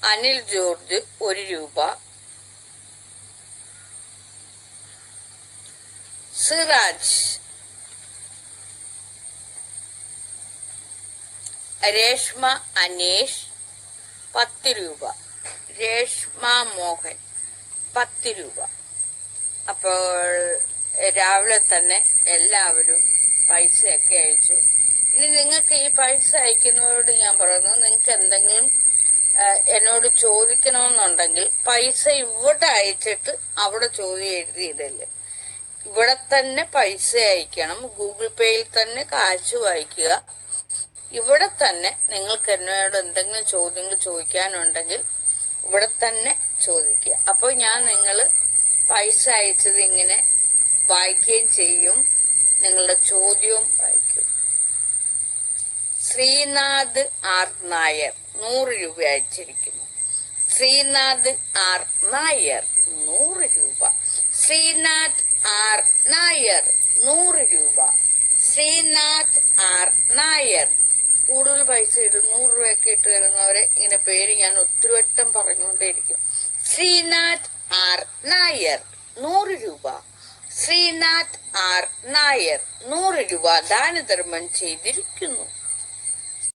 Anil George 1 രൂപ, സിറാജ്, രേഷ്മ അനീഷ് 10 രൂപ, രേഷ്മ മോഹൻ 10 രൂപ. അപ്പോൾ രാവിലെ തന്നെ എല്ലാവരും പൈസയൊക്കെ അയച്ചു. ഇനി നിങ്ങൾക്ക് ഈ പൈസ അയക്കുന്നവരോട് ഞാൻ പറയുന്നു, നിങ്ങൾക്ക് എന്തെങ്കിലും എന്നോട് ചോദിക്കണമെന്നുണ്ടെങ്കിൽ പൈസ ഇവിടെ അയച്ചിട്ട് അവിടെ ചോദ്യം എഴുതിയിടല്ലേ. ഇവിടെ തന്നെ പൈസ അയക്കണം. ഗൂഗിൾ പേയിൽ തന്നെ കാശ് വായിക്കുക. ഇവിടെ തന്നെ നിങ്ങൾക്ക് എന്നോട് എന്തെങ്കിലും ചോദ്യങ്ങൾ ചോദിക്കാനുണ്ടെങ്കിൽ ഇവിടെ തന്നെ ചോദിക്കുക. അപ്പോൾ ഞാൻ നിങ്ങൾ പൈസ അയച്ചത് ഇങ്ങനെ വായിക്കുകയും ചെയ്യും, നിങ്ങളുടെ ചോദ്യവും വായിക്കും. ശ്രീനാഥ് ആർ നായർ 100 രൂപ അയച്ചിരിക്കുന്നു. ശ്രീനാഥ് ആർ നായർ 100 രൂപ. ശ്രീനാഥ് ആർ നായർ 100 രൂപ. ശ്രീനാഥ് ആർ നായർ. കൂടുതൽ പൈസ ഇടും, 100 രൂപയൊക്കെ ഇട്ട് തരുന്നവരെ ഇങ്ങനെ പേര് ഞാൻ ഒത്തിരി വട്ടം പറഞ്ഞുകൊണ്ടേയിരിക്കും. ശ്രീനാഥ് ആർ നായർ 100 രൂപ. ശ്രീനാഥ് ആർ നായർ 100 രൂപ ദാനധർമ്മം ചെയ്തിരിക്കുന്നു.